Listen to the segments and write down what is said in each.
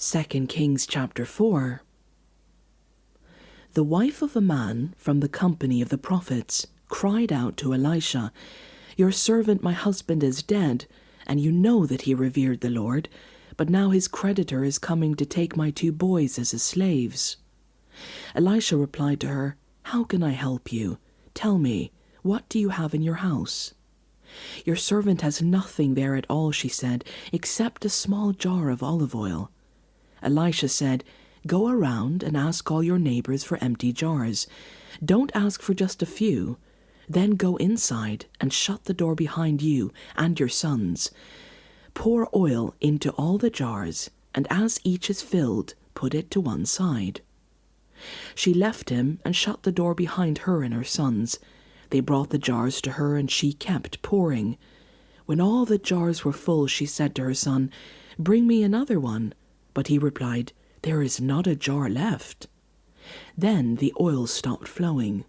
2 Kings chapter 4. The wife of a man from the company of the prophets cried out to Elisha, "Your servant my husband is dead, and you know that he revered the Lord, but now his creditor is coming to take my 2 boys as his slaves." Elisha replied to her, "How can I help you? Tell me, what do you have in your house?" "Your servant has nothing there at all," she said, "except a small jar of olive oil." Elisha said, "Go around and ask all your neighbors for empty jars. Don't ask for just a few. Then go inside and shut the door behind you and your sons. Pour oil into all the jars, and as each is filled, put it to one side." She left him and shut the door behind her and her sons. They brought the jars to her, and she kept pouring. When all the jars were full, she said to her son, "Bring me another one." But he replied, "There is not a jar left." Then the oil stopped flowing.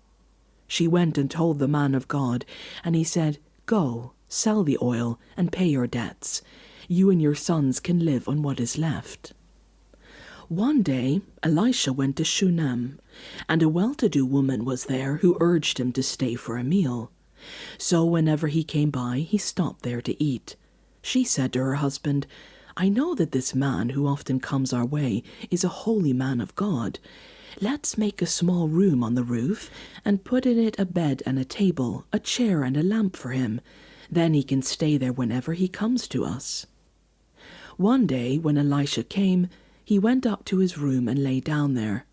She went and told the man of God, and he said, "Go, sell the oil and pay your debts. You and your sons can live on what is left." One day Elisha went to Shunem, and a well-to-do woman was there who urged him to stay for a meal. So whenever he came by, he stopped there to eat. She said to her husband, "I know that this man who often comes our way is a holy man of God. Let's make a small room on the roof and put in it a bed and a table, a chair and a lamp for him. Then he can stay there whenever he comes to us." One day when Elisha came, he went up to his room and lay down there.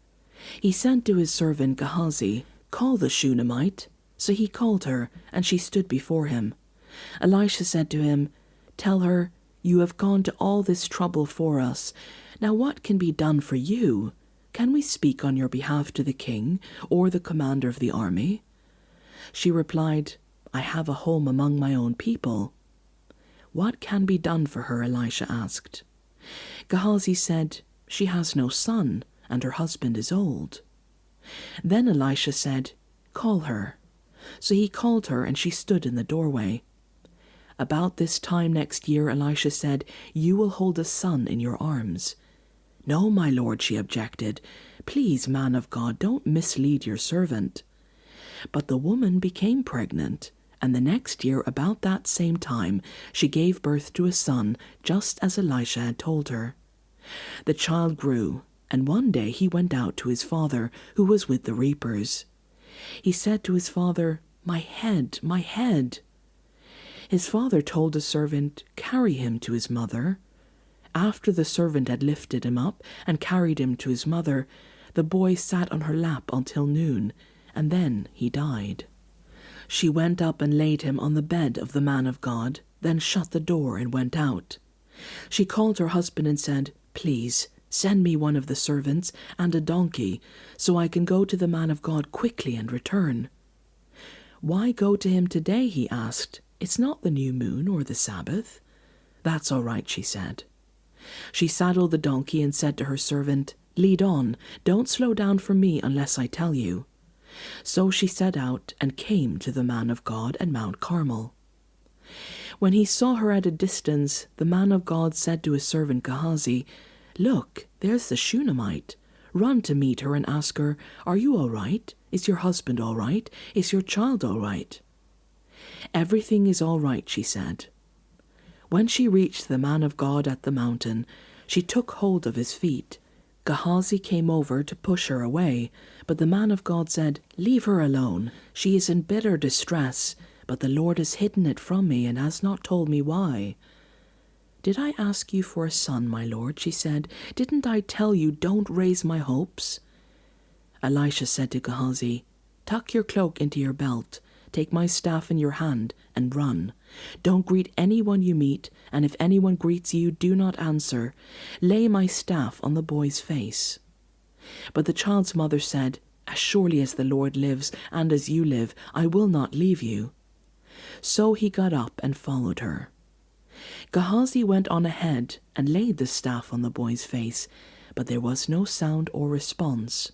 He sent to his servant Gehazi, "Call the Shunammite." So he called her, and she stood before him. Elisha said to him, "Tell her, you have gone to all this trouble for us. Now what can be done for you? Can we speak on your behalf to the king or the commander of the army?" She replied, "I have a home among my own people." "What can be done for her?" Elisha asked. Gehazi said, "She has no son, and her husband is old." Then Elisha said, "Call her." So he called her, and she stood in the doorway. About this time next year, Elisha said, "You will hold a son in your arms." "No, my lord," she objected. "Please, man of God, don't mislead your servant." But the woman became pregnant, and the next year, about that same time, she gave birth to a son, just as Elisha had told her. The child grew, and one day he went out to his father, who was with the reapers. He said to his father, "My head, my head." His father told the servant, "Carry him to his mother." After the servant had lifted him up and carried him to his mother, the boy sat on her lap until noon, and then he died. She went up and laid him on the bed of the man of God, then shut the door and went out. She called her husband and said, "Please, send me one of the servants and a donkey, so I can go to the man of God quickly and return." "Why go to him today?" he asked. "It's not the new moon or the Sabbath." "That's all right," she said. She saddled the donkey and said to her servant, "Lead on, don't slow down for me unless I tell you." So she set out and came to the man of God at Mount Carmel. When he saw her at a distance, the man of God said to his servant Gehazi, "Look, there's the Shunammite. Run to meet her and ask her, 'Are you all right? Is your husband all right? Is your child all right?'" "Everything is all right," she said. When she reached the man of God at the mountain, she took hold of his feet. Gehazi came over to push her away, but the man of God said, "Leave her alone. She is in bitter distress, but the Lord has hidden it from me and has not told me why." "Did I ask you for a son, my lord?" she said. "Didn't I tell you, don't raise my hopes?" Elisha said to Gehazi, "Tuck your cloak into your belt. Take my staff in your hand and run. Don't greet anyone you meet, and if anyone greets you, do not answer. Lay my staff on the boy's face." But the child's mother said, "As surely as the Lord lives, and as you live, I will not leave you." So he got up and followed her. Gehazi went on ahead and laid the staff on the boy's face, but there was no sound or response.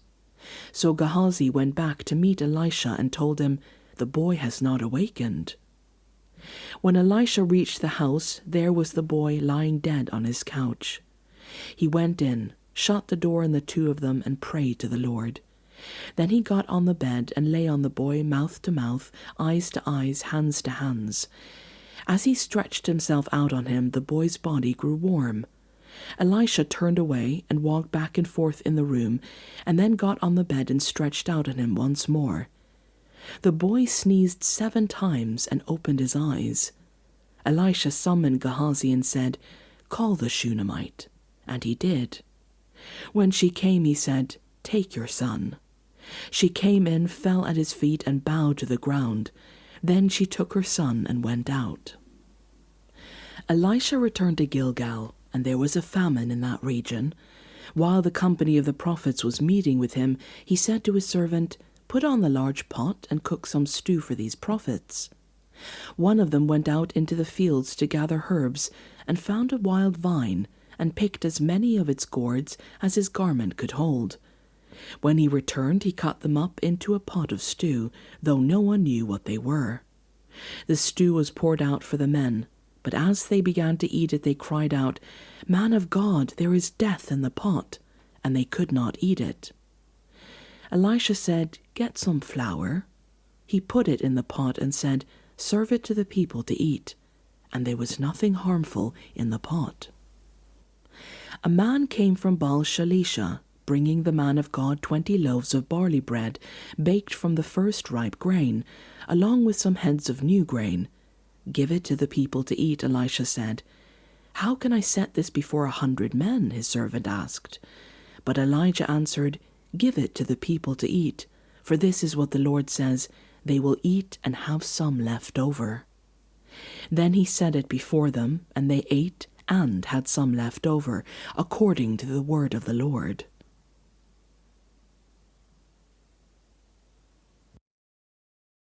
So Gehazi went back to meet Elisha and told him, "The boy has not awakened." When Elisha reached the house, there was the boy lying dead on his couch. He went in, shut the door on the two of them, and prayed to the Lord. Then he got on the bed and lay on the boy, mouth to mouth, eyes to eyes, hands to hands. As he stretched himself out on him, the boy's body grew warm. Elisha turned away and walked back and forth in the room, and then got on the bed and stretched out on him once more. The boy sneezed 7 times and opened his eyes. Elisha summoned Gehazi and said, "Call the Shunammite." And he did. When she came, he said, "Take your son." She came in, fell at his feet, and bowed to the ground. Then she took her son and went out. Elisha returned to Gilgal, and there was a famine in that region. While the company of the prophets was meeting with him, he said to his servant, "Put on the large pot and cook some stew for these prophets." One of them went out into the fields to gather herbs, and found a wild vine, and picked as many of its gourds as his garment could hold. When he returned, he cut them up into a pot of stew, though no one knew what they were. The stew was poured out for the men, but as they began to eat it, they cried out, "Man of God, there is death in the pot," and they could not eat it. Elisha said, "Get some flour." He put it in the pot and said, "Serve it to the people to eat," and there was nothing harmful in the pot. A man came from Baal-Shalisha, bringing the man of God 20 loaves of barley bread, baked from the first ripe grain, along with some heads of new grain. "Give it to the people to eat," Elisha said. "How can I set this before 100 men?" his servant asked. But Elijah answered, "Give it to the people to eat, for this is what the Lord says, they will eat and have some left over." Then he set it before them, and they ate and had some left over, according to the word of the Lord.